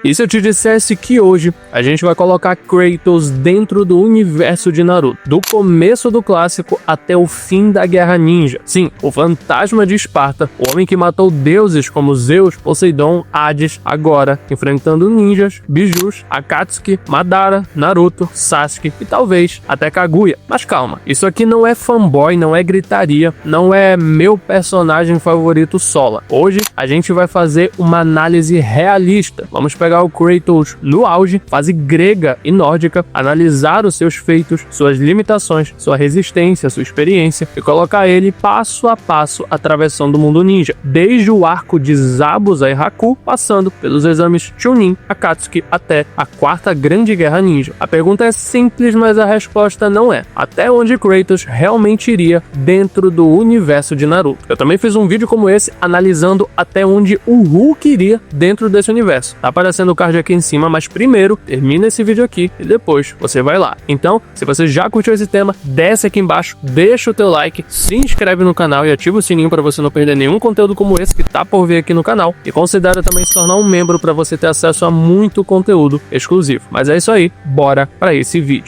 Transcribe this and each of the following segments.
E se eu te dissesse que hoje a gente vai colocar Kratos dentro do universo de Naruto, do começo do clássico até o fim da Guerra Ninja? Sim, o fantasma de Esparta, o homem que matou deuses como Zeus, Poseidon, Hades, agora enfrentando ninjas, bijus, Akatsuki, Madara, Naruto, Sasuke e talvez até Kaguya. Mas calma, isso aqui não é fanboy, não é gritaria, não é meu personagem favorito Sola. Hoje a gente vai fazer uma análise realista. Vamos pegar o Kratos no auge, fase grega e nórdica, analisar os seus feitos, suas limitações, sua resistência, sua experiência e colocar ele passo a passo atravessando o mundo ninja, desde o arco de Zabuza e Haku, passando pelos exames Chunin, Akatsuki até a quarta grande guerra ninja. A pergunta é simples, mas a resposta não é. Até onde Kratos realmente iria dentro do universo de Naruto? Eu também fiz um vídeo como esse analisando até onde o Hulk iria dentro desse universo. Tá aparecendo o card aqui em cima, mas primeiro termina esse vídeo aqui e depois você vai lá. Então, se você já curtiu esse tema, desce aqui embaixo, deixa o teu like, se inscreve no canal e ativa o sininho para você não perder nenhum conteúdo como esse que tá por vir aqui no canal. E considera também se tornar um membro para você ter acesso a muito conteúdo exclusivo. Mas é isso aí, bora para esse vídeo.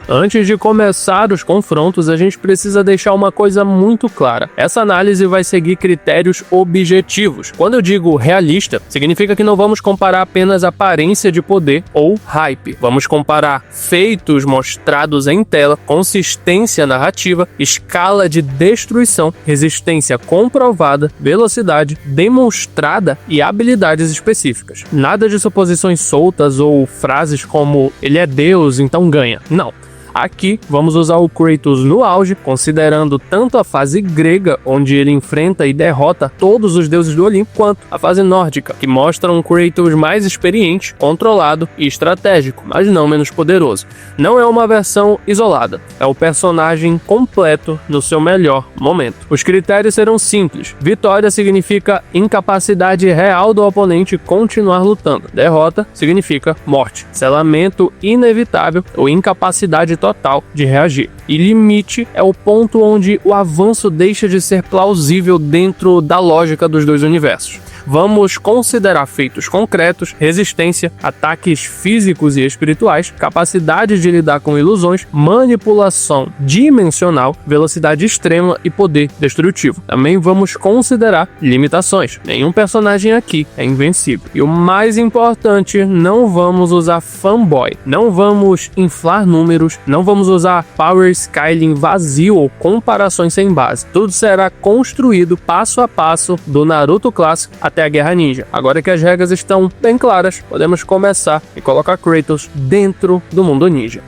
Antes de começar os confrontos, a gente precisa deixar uma coisa muito clara. Essa análise vai seguir critérios objetivos. Quando eu digo realista, significa que não vamos comparar apenas aparência de poder ou hype. Vamos comparar feitos mostrados em tela, consistência narrativa, escala de destruição, resistência comprovada, velocidade demonstrada e habilidades específicas. Nada de suposições soltas ou frases como "ele é Deus, então ganha". Não. Aqui vamos usar o Kratos no auge, considerando tanto a fase grega, onde ele enfrenta e derrota todos os deuses do Olimpo, quanto a fase nórdica, que mostra um Kratos mais experiente, controlado e estratégico, mas não menos poderoso. Não é uma versão isolada, é o personagem completo no seu melhor momento. Os critérios serão simples. Vitória significa incapacidade real do oponente continuar lutando. Derrota significa morte, selamento inevitável ou incapacidade total de reagir. E limite é o ponto onde o avanço deixa de ser plausível dentro da lógica dos dois universos. Vamos considerar feitos concretos, resistência, ataques físicos e espirituais, capacidade de lidar com ilusões, manipulação dimensional, velocidade extrema e poder destrutivo. Também vamos considerar limitações. Nenhum personagem aqui é invencível. E o mais importante, não vamos usar fanboy, não vamos inflar números, não vamos usar power scaling vazio ou comparações sem base. Tudo será construído passo a passo do Naruto clássico até a Guerra Ninja. Agora que as regras estão bem claras, podemos começar e colocar Kratos dentro do mundo ninja.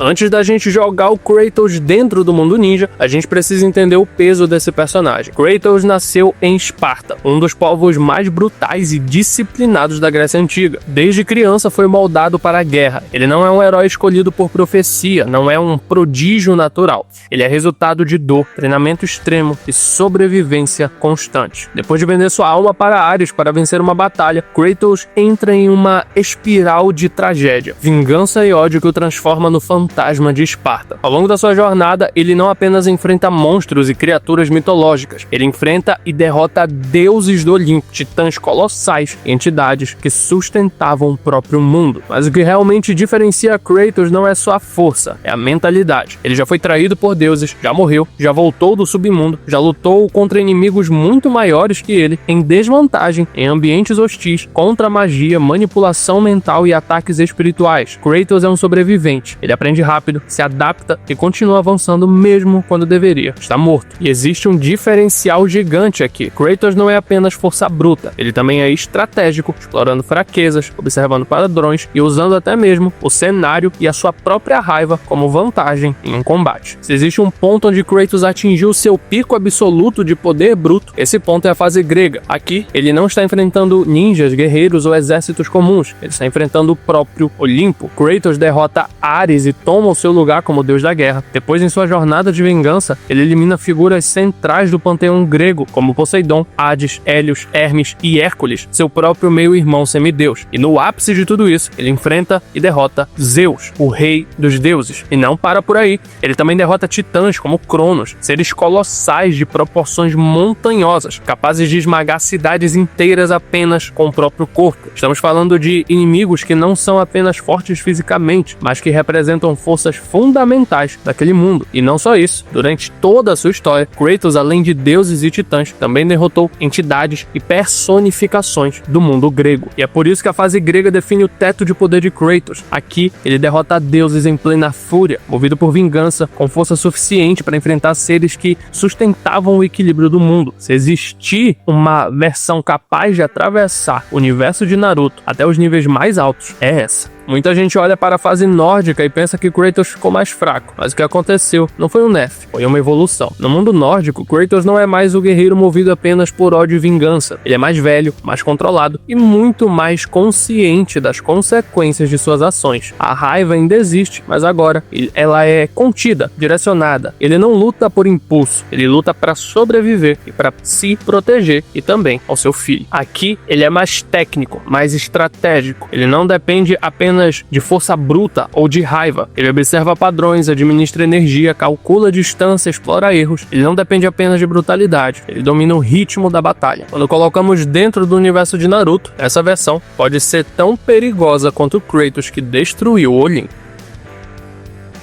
Antes da gente jogar o Kratos dentro do mundo ninja, a gente precisa entender o peso desse personagem. Kratos nasceu em Esparta, um dos povos mais brutais e disciplinados da Grécia Antiga. Desde criança foi moldado para a guerra. Ele não é um herói escolhido por profecia, não é um prodígio natural. Ele é resultado de dor, treinamento extremo e sobrevivência constante. Depois de vender sua alma para Ares para vencer uma batalha, Kratos entra em uma espiral de tragédia, vingança e ódio que o transforma no fantasma de Esparta. Ao longo da sua jornada, ele não apenas enfrenta monstros e criaturas mitológicas, ele enfrenta e derrota deuses do Olimpo, titãs colossais e entidades que sustentavam o próprio mundo. Mas o que realmente diferencia Kratos não é só a força, é a mentalidade. Ele já foi traído por deuses, já morreu, já voltou do submundo, já lutou contra inimigos muito maiores que ele, em desvantagem, em ambientes hostis, contra magia, manipulação mental e ataques espirituais. Kratos é um sobrevivente. Ele aprende rápido, se adapta e continua avançando mesmo quando deveria estar morto. E existe um diferencial gigante aqui. Kratos não é apenas força bruta, ele também é estratégico, explorando fraquezas, observando padrões e usando até mesmo o cenário e a sua própria raiva como vantagem em um combate. Se existe um ponto onde Kratos atingiu seu pico absoluto de poder bruto, esse ponto é a fase grega. Aqui, ele não está enfrentando ninjas, guerreiros ou exércitos comuns, ele está enfrentando o próprio Olimpo. Kratos derrota Ares e toma o seu lugar como deus da guerra. Depois, em sua jornada de vingança, ele elimina figuras centrais do panteão grego, como Poseidon, Hades, Hélios, Hermes e Hércules, seu próprio meio-irmão semideus. E no ápice de tudo isso, ele enfrenta e derrota Zeus, o rei dos deuses. E não para por aí, ele também derrota titãs como Cronos, seres colossais de proporções montanhosas, capazes de esmagar cidades inteiras apenas com o próprio corpo. Estamos falando de inimigos que não são apenas fortes fisicamente, mas que representam forças fundamentais daquele mundo. E não só isso, durante toda a sua história, Kratos, além de deuses e titãs, também derrotou entidades e personificações do mundo grego. E é por isso que a fase grega define o teto de poder de Kratos. Aqui, ele derrota deuses em plena fúria, movido por vingança, com força suficiente para enfrentar seres que sustentavam o equilíbrio do mundo. Se existir uma versão capaz de atravessar o universo de Naruto até os níveis mais altos, é essa. Muita gente olha para a fase nórdica e pensa que Kratos ficou mais fraco, mas o que aconteceu não foi um nerf, foi uma evolução. No mundo nórdico, Kratos não é mais o guerreiro movido apenas por ódio e vingança. Ele é mais velho, mais controlado e muito mais consciente das consequências de suas ações. A raiva ainda existe, mas agora ela é contida, direcionada. Ele não luta por impulso, ele luta para sobreviver e para se proteger e também ao seu filho. Aqui, ele é mais técnico, mais estratégico. Ele não depende apenas de força bruta ou de raiva. Ele observa padrões, administra energia, calcula distância, explora erros. Ele não depende apenas de brutalidade, ele domina o ritmo da batalha. Quando colocamos dentro do universo de Naruto, essa versão pode ser tão perigosa quanto o Kratos que destruiu o Olimpo.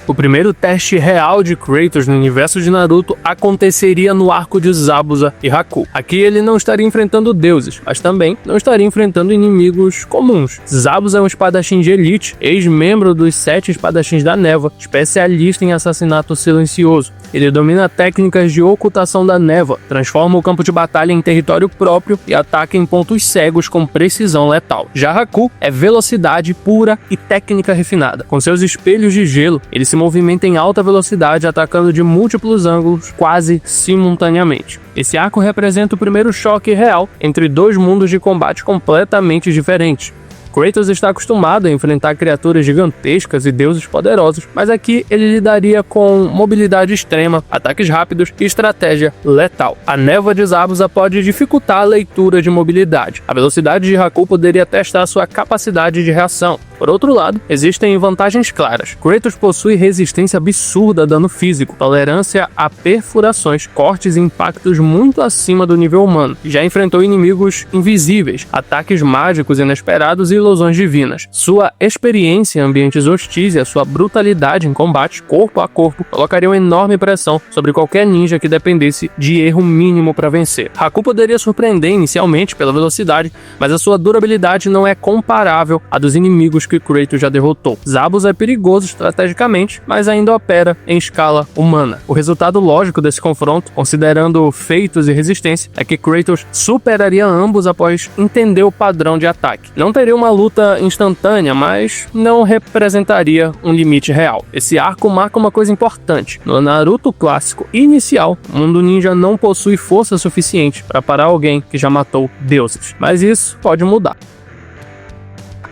O primeiro teste real de Kratos no universo de Naruto aconteceria no arco de Zabuza e Haku. Aqui ele não estaria enfrentando deuses, mas também não estaria enfrentando inimigos comuns. Zabuza é um espadachim de elite, ex-membro dos 7 espadachins da névoa, especialista em assassinato silencioso. Ele domina técnicas de ocultação da névoa, transforma o campo de batalha em território próprio e ataca em pontos cegos com precisão letal. Já Haku é velocidade pura e técnica refinada. Com seus espelhos de gelo, ele se movimenta em alta velocidade, atacando de múltiplos ângulos quase simultaneamente. Esse arco representa o primeiro choque real entre dois mundos de combate completamente diferentes. Kratos está acostumado a enfrentar criaturas gigantescas e deuses poderosos, mas aqui ele lidaria com mobilidade extrema, ataques rápidos e estratégia letal. A névoa de Zabuza pode dificultar a leitura de mobilidade. A velocidade de Haku poderia testar sua capacidade de reação. Por outro lado, existem vantagens claras. Kratos possui resistência absurda a dano físico, tolerância a perfurações, cortes e impactos muito acima do nível humano. Já enfrentou inimigos invisíveis, ataques mágicos inesperados e ilusões divinas. Sua experiência em ambientes hostis e a sua brutalidade em combate corpo a corpo colocariam enorme pressão sobre qualquer ninja que dependesse de erro mínimo para vencer. Haku poderia surpreender inicialmente pela velocidade, mas a sua durabilidade não é comparável à dos inimigos que Kratos já derrotou. Zabuza é perigoso estrategicamente, mas ainda opera em escala humana. O resultado lógico desse confronto, considerando feitos e resistência, é que Kratos superaria ambos após entender o padrão de ataque. Não teria uma luta instantânea, mas não representaria um limite real. Esse arco marca uma coisa importante. No Naruto clássico inicial, o mundo ninja não possui força suficiente para parar alguém que já matou deuses. Mas isso pode mudar.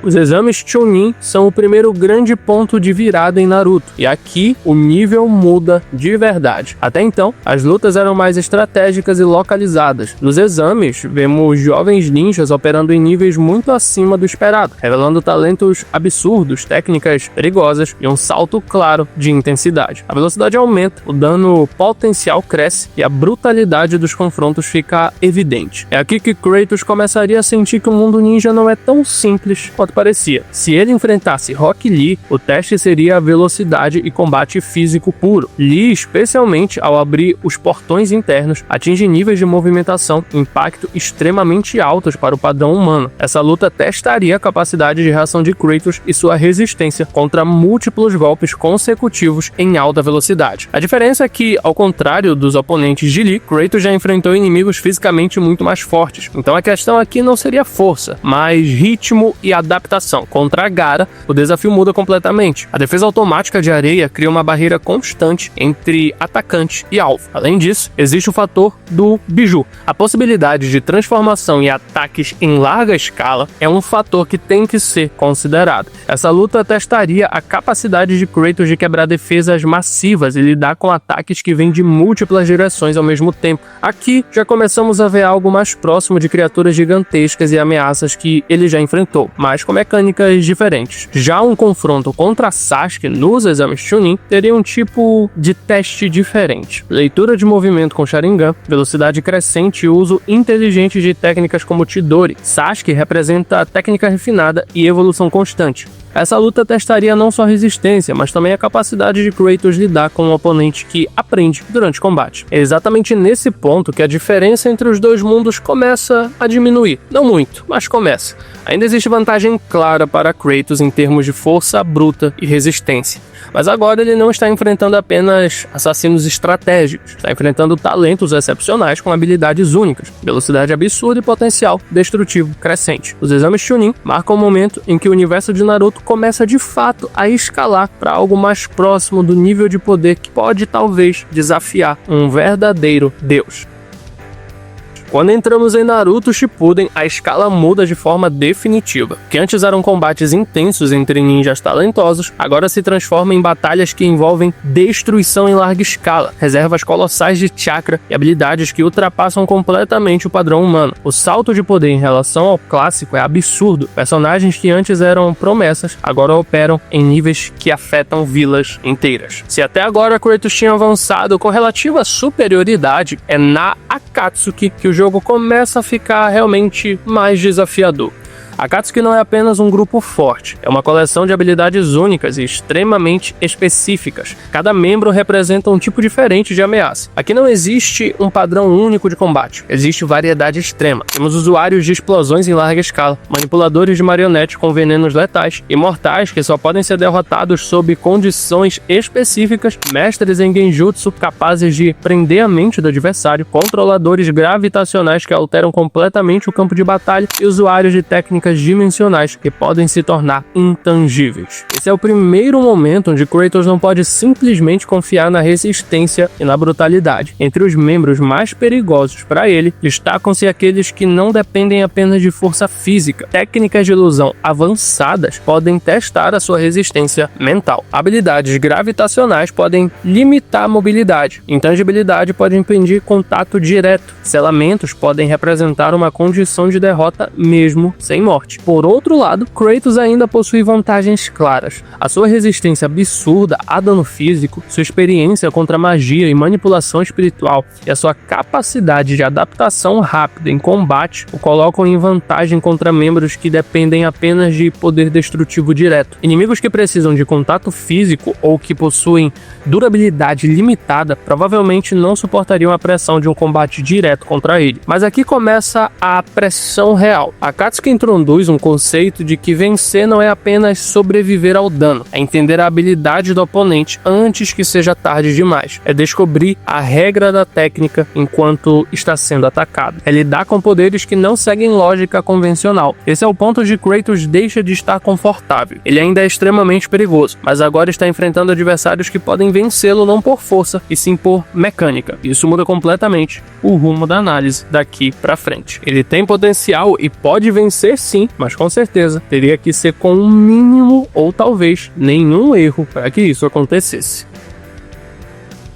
Os exames Chunin são o primeiro grande ponto de virada em Naruto, e aqui o nível muda de verdade. Até então, as lutas eram mais estratégicas e localizadas. Nos exames, vemos jovens ninjas operando em níveis muito acima do esperado, revelando talentos absurdos, técnicas perigosas e um salto claro de intensidade. A velocidade aumenta, o dano potencial cresce e a brutalidade dos confrontos fica evidente. É aqui que Kratos começaria a sentir que o mundo ninja não é tão simples quanto parecia. Se ele enfrentasse Rock Lee, o teste seria a velocidade e combate físico puro. Lee, especialmente ao abrir os portões internos, atinge níveis de movimentação e impacto extremamente altos para o padrão humano. Essa luta testaria a capacidade de reação de Kratos e sua resistência contra múltiplos golpes consecutivos em alta velocidade. A diferença é que, ao contrário dos oponentes de Lee, Kratos já enfrentou inimigos fisicamente muito mais fortes. Então a questão aqui não seria força, mas ritmo e adaptação adaptação. Contra Gaara, o desafio muda completamente. A defesa automática de areia cria uma barreira constante entre atacante e alvo. Além disso, existe o fator do Biju. A possibilidade de transformação e ataques em larga escala é um fator que tem que ser considerado. Essa luta testaria a capacidade de Kratos de quebrar defesas massivas e lidar com ataques que vêm de múltiplas direções ao mesmo tempo. Aqui já começamos a ver algo mais próximo de criaturas gigantescas e ameaças que ele já enfrentou, mas com mecânicas diferentes. Já um confronto contra Sasuke nos exames Chunin teria um tipo de teste diferente. Leitura de movimento com Sharingan, velocidade crescente e uso inteligente de técnicas como Chidori. Sasuke representa técnica refinada e evolução constante. Essa luta testaria não só a resistência, mas também a capacidade de Kratos lidar com um oponente que aprende durante o combate. É exatamente nesse ponto que a diferença entre os dois mundos começa a diminuir. Não muito, mas começa. Ainda existe vantagem clara para Kratos em termos de força bruta e resistência. Mas agora ele não está enfrentando apenas assassinos estratégicos, está enfrentando talentos excepcionais com habilidades únicas, velocidade absurda e potencial destrutivo crescente. Os exames Chunin marcam o momento em que o universo de Naruto começa de fato a escalar para algo mais próximo do nível de poder que pode talvez desafiar um verdadeiro deus. Quando entramos em Naruto Shippuden, a escala muda de forma definitiva. Que antes eram combates intensos entre ninjas talentosos, agora se transforma em batalhas que envolvem destruição em larga escala, reservas colossais de chakra e habilidades que ultrapassam completamente o padrão humano. O salto de poder em relação ao clássico é absurdo. Personagens que antes eram promessas, agora operam em níveis que afetam vilas inteiras. Se até agora Kratos tinha avançado com relativa superioridade, é na Akatsuki que o jogo começa a ficar realmente mais desafiador. Akatsuki não é apenas um grupo forte, é uma coleção de habilidades únicas e extremamente específicas. Cada membro representa um tipo diferente de ameaça. Aqui não existe um padrão único de combate, existe variedade extrema. Temos usuários de explosões em larga escala, manipuladores de marionetes com venenos letais, imortais que só podem ser derrotados sob condições específicas, mestres em genjutsu capazes de prender a mente do adversário, controladores gravitacionais que alteram completamente o campo de batalha e usuários de técnicas dimensionais que podem se tornar intangíveis. Esse é o primeiro momento onde Kratos não pode simplesmente confiar na resistência e na brutalidade. Entre os membros mais perigosos para ele, destacam-se aqueles que não dependem apenas de força física. Técnicas de ilusão avançadas podem testar a sua resistência mental. Habilidades gravitacionais podem limitar a mobilidade. Intangibilidade pode impedir contato direto. Selamentos podem representar uma condição de derrota mesmo sem morte. Por outro lado, Kratos ainda possui vantagens claras. A sua resistência absurda a dano físico, sua experiência contra magia e manipulação espiritual e a sua capacidade de adaptação rápida em combate o colocam em vantagem contra membros que dependem apenas de poder destrutivo direto. Inimigos que precisam de contato físico ou que possuem durabilidade limitada provavelmente não suportariam a pressão de um combate direto contra ele. Mas aqui começa a pressão real. Akatsuki introduz um conceito de que vencer não é apenas sobreviver ao dano, é entender a habilidade do oponente antes que seja tarde demais, é descobrir a regra da técnica enquanto está sendo atacado, é lidar com poderes que não seguem lógica convencional. Esse é o ponto onde Kratos deixa de estar confortável. Ele ainda é extremamente perigoso, mas agora está enfrentando adversários que podem vencê-lo não por força, e sim por mecânica. Isso muda completamente o rumo da análise daqui pra frente. Ele tem potencial e pode vencer sim, mas com certeza teria que ser com um mínimo ou talvez nenhum erro para que isso acontecesse.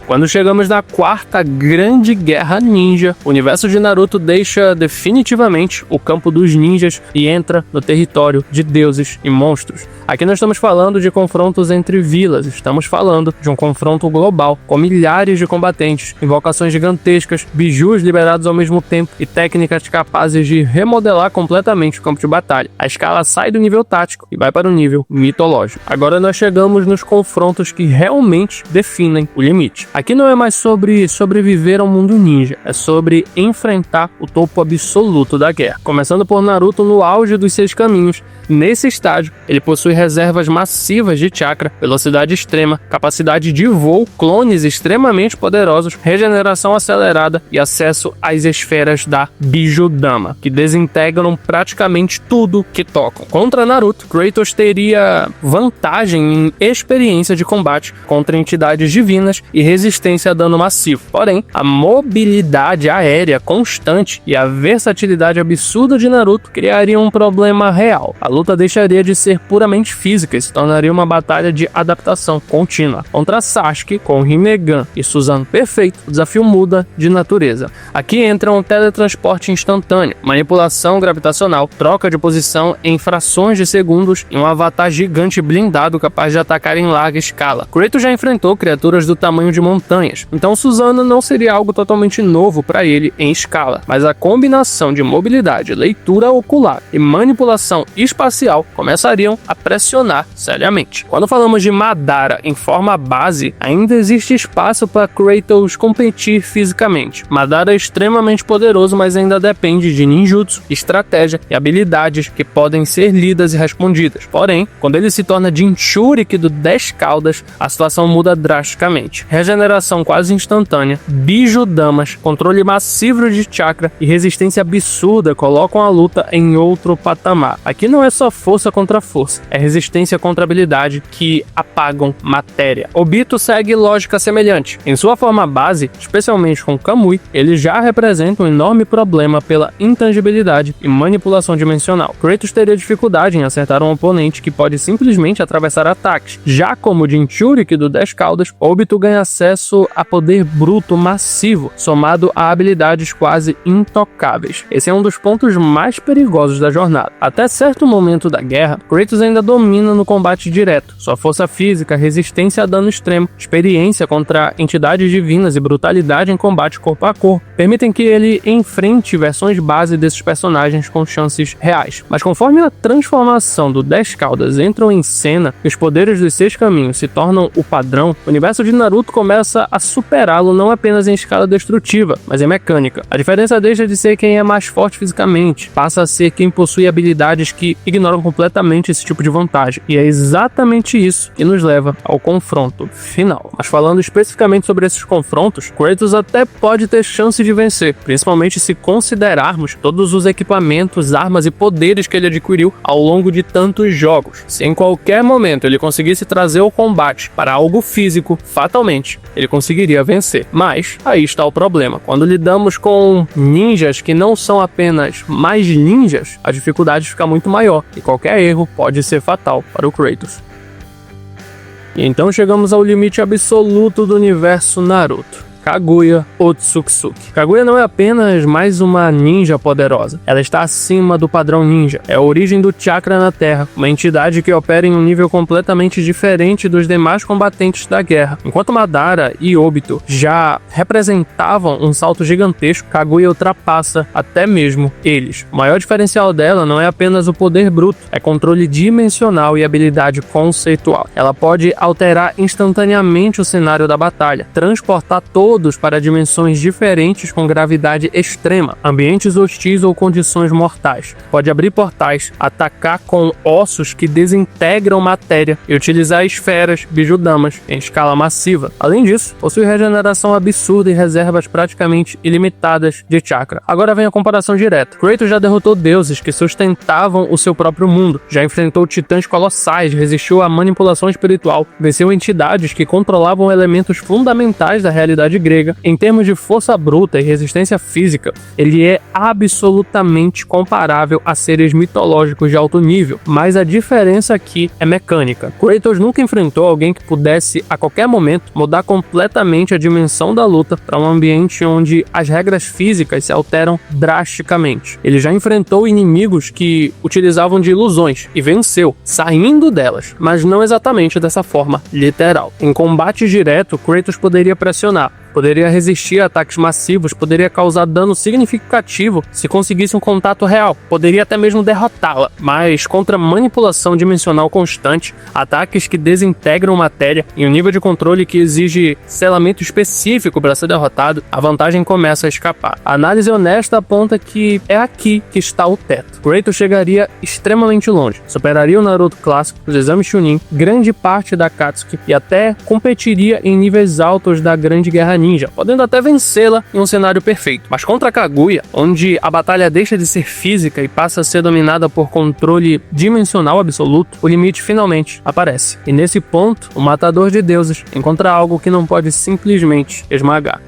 Quando chegamos na quarta grande guerra ninja, o universo de Naruto deixa definitivamente o campo dos ninjas e entra no território de deuses e monstros. Aqui nós estamos falando de confrontos entre vilas, estamos falando de um confronto global, com milhares de combatentes, invocações gigantescas, bijus liberados ao mesmo tempo e técnicas capazes de remodelar completamente o campo de batalha. A escala sai do nível tático e vai para o nível mitológico. Agora nós chegamos nos confrontos que realmente definem o limite. Aqui não é mais sobre sobreviver ao mundo ninja, é sobre enfrentar o topo absoluto da guerra. Começando por Naruto no auge dos 6 caminhos. Nesse estágio, ele possui reservas massivas de chakra, velocidade extrema, capacidade de voo, clones extremamente poderosos, regeneração acelerada e acesso às esferas da Bijudama, que desintegram praticamente tudo que tocam. Contra Naruto, Kratos teria vantagem em experiência de combate contra entidades divinas e resistência a dano massivo. Porém, a mobilidade aérea constante e a versatilidade absurda de Naruto criariam um problema real. A luta deixaria de ser puramente física e se tornaria uma batalha de adaptação contínua. Contra Sasuke, com Rinnegan e Susanoo perfeito, o desafio muda de natureza. Aqui entra um teletransporte instantâneo, manipulação gravitacional, troca de posição em frações de segundos e um avatar gigante blindado capaz de atacar em larga escala. Kratos já enfrentou criaturas do tamanho de montanhas, então Susanoo não seria algo totalmente novo para ele em escala, mas a combinação de mobilidade, leitura ocular e manipulação espacial começariam a pressionar seriamente. Quando falamos de Madara em forma base, ainda existe espaço para Kratos competir fisicamente. Madara é extremamente poderoso, mas ainda depende de ninjutsu, estratégia e habilidades que podem ser lidas e respondidas. Porém, quando ele se torna Jinchuriki do 10 caudas, a situação muda drasticamente. Regeneração quase instantânea, Bijudamas, controle massivo de chakra e resistência absurda colocam a luta em outro patamar. Aqui não é só força contra força, é resistência contra habilidade que apagam matéria. Obito segue lógica semelhante. Em sua forma base, especialmente com Kamui, ele já representa um enorme problema pela intangibilidade e manipulação dimensional. Kratos teria dificuldade em acertar um oponente que pode simplesmente atravessar ataques. Já como Jinchuriki do 10 caudas, Obito ganha acesso a poder bruto massivo, somado a habilidades quase intocáveis. Esse é um dos pontos mais perigosos da jornada. Até certo momento da guerra, Kratos ainda domina no combate direto. Sua força física, resistência a dano extremo, experiência contra entidades divinas e brutalidade em combate corpo a corpo permitem que ele enfrente versões base desses personagens com chances reais. Mas conforme a transformação do 10 caudas entram em cena e os poderes dos 6 caminhos se tornam o padrão, o universo de Naruto começa a superá-lo não apenas em escala destrutiva, mas em mecânica. A diferença deixa de ser quem é mais forte fisicamente, passa a ser quem possui habilidades que ignoram completamente esse tipo de vantagem. E é exatamente isso que nos leva ao confronto final. Mas falando especificamente sobre esses confrontos, Kratos até pode ter chance de vencer, principalmente se considerarmos todos os equipamentos, armas e poderes que ele adquiriu ao longo de tantos jogos. Se em qualquer momento ele conseguisse trazer o combate para algo físico, fatalmente ele conseguiria vencer. Mas aí está o problema. Quando lidamos com ninjas que não são apenas mais ninjas, a dificuldade fica muito maior e qualquer erro pode ser fatal para o Kratos. E então chegamos ao limite absoluto do universo Naruto. Kaguya Otsutsuki. Kaguya não é apenas mais uma ninja poderosa, ela está acima do padrão ninja. É a origem do chakra na Terra, uma entidade que opera em um nível completamente diferente dos demais combatentes da guerra. Enquanto Madara e Obito já representavam um salto gigantesco, Kaguya ultrapassa até mesmo eles. O maior diferencial dela não é apenas o poder bruto, é controle dimensional e habilidade conceitual. Ela pode alterar instantaneamente o cenário da batalha, transportar todos para dimensões diferentes com gravidade extrema, ambientes hostis ou condições mortais. Pode abrir portais, atacar com ossos que desintegram matéria e utilizar esferas, bijudamas, em escala massiva. Além disso, possui regeneração absurda e reservas praticamente ilimitadas de chakra. Agora vem a comparação direta. Kratos já derrotou deuses que sustentavam o seu próprio mundo, já enfrentou titãs colossais, resistiu à manipulação espiritual, venceu entidades que controlavam elementos fundamentais da realidade grega. Em termos de força bruta e resistência física, ele é absolutamente comparável a seres mitológicos de alto nível, mas a diferença aqui é mecânica. Kratos nunca enfrentou alguém que pudesse, a qualquer momento, mudar completamente a dimensão da luta para um ambiente onde as regras físicas se alteram drasticamente. Ele já enfrentou inimigos que utilizavam de ilusões e venceu, saindo delas, mas não exatamente dessa forma literal. Em combate direto, Kratos poderia pressionar, poderia resistir a ataques massivos, poderia causar dano significativo se conseguisse um contato real, poderia até mesmo derrotá-la, mas contra manipulação dimensional constante, ataques que desintegram matéria e um nível de controle que exige selamento específico para ser derrotado, a vantagem começa a escapar. A análise honesta aponta que é aqui que está o teto. Kratos chegaria extremamente longe, superaria o Naruto clássico, os exames Chunin, grande parte da Akatsuki e até competiria em níveis altos da Grande Guerra Ninja, podendo até vencê-la em um cenário perfeito. Mas contra Kaguya, onde a batalha deixa de ser física e passa a ser dominada por controle dimensional absoluto, o limite finalmente aparece. E nesse ponto, o matador de deuses encontra algo que não pode simplesmente esmagar.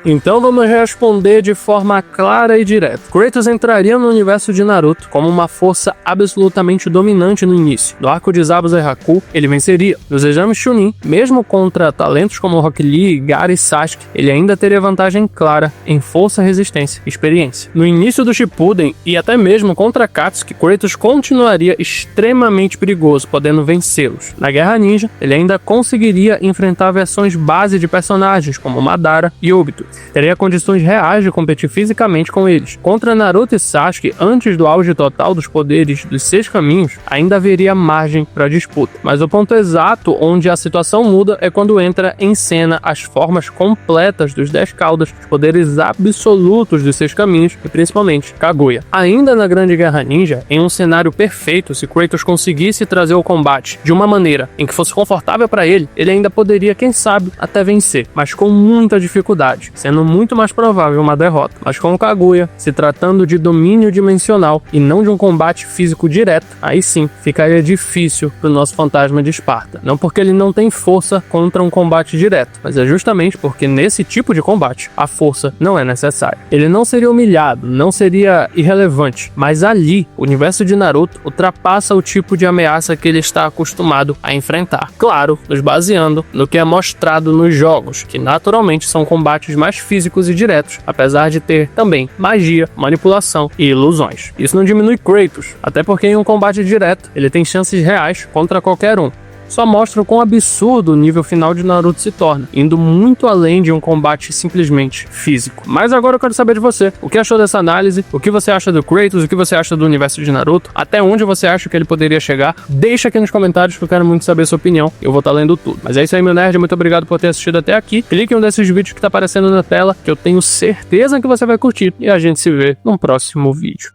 Então vamos responder de forma clara e direta. Kratos entraria no universo de Naruto como uma força absolutamente dominante no início. No arco de Zabuza e Haku, ele venceria. Nos exames Chunin, mesmo contra talentos como Rock Lee, Gaara e Sasuke, ele ainda teria vantagem clara em força, resistência e experiência. No início do Shippuden e até mesmo contra Akatsuki, Kratos continuaria extremamente perigoso, podendo vencê-los. Na Guerra Ninja, ele ainda conseguiria enfrentar versões base de personagens como Madara e Obito. Teria condições reais de competir fisicamente com eles. Contra Naruto e Sasuke, antes do auge total dos poderes dos 6 caminhos, ainda haveria margem para disputa. Mas o ponto exato onde a situação muda é quando entra em cena as formas completas dos 10 caudas, os poderes absolutos dos 6 caminhos e principalmente Kaguya. Ainda na Grande Guerra Ninja, em um cenário perfeito, se Kratos conseguisse trazer o combate de uma maneira em que fosse confortável para ele, ele ainda poderia, quem sabe, até vencer, mas com muita dificuldade, sendo muito mais provável uma derrota. Mas com o Kaguya, se tratando de domínio dimensional e não de um combate físico direto, aí sim, ficaria difícil pro nosso fantasma de Esparta. Não porque ele não tem força contra um combate direto, mas é justamente porque nesse tipo de combate, a força não é necessária. Ele não seria humilhado, não seria irrelevante, mas ali, o universo de Naruto ultrapassa o tipo de ameaça que ele está acostumado a enfrentar. Claro, nos baseando no que é mostrado nos jogos, que naturalmente são combates mais físicos e diretos, apesar de ter também magia, manipulação e ilusões. Isso não diminui Kratos, até porque em um combate direto, ele tem chances reais contra qualquer um. Só mostra o quão absurdo o nível final de Naruto se torna, indo muito além de um combate simplesmente físico. Mas agora eu quero saber de você, o que achou dessa análise, o que você acha do Kratos, o que você acha do universo de Naruto, até onde você acha que ele poderia chegar, deixa aqui nos comentários que eu quero muito saber a sua opinião, eu vou estar lendo tudo. Mas é isso aí, meu nerd, muito obrigado por ter assistido até aqui, clique em um desses vídeos que tá aparecendo na tela, que eu tenho certeza que você vai curtir, e a gente se vê no próximo vídeo.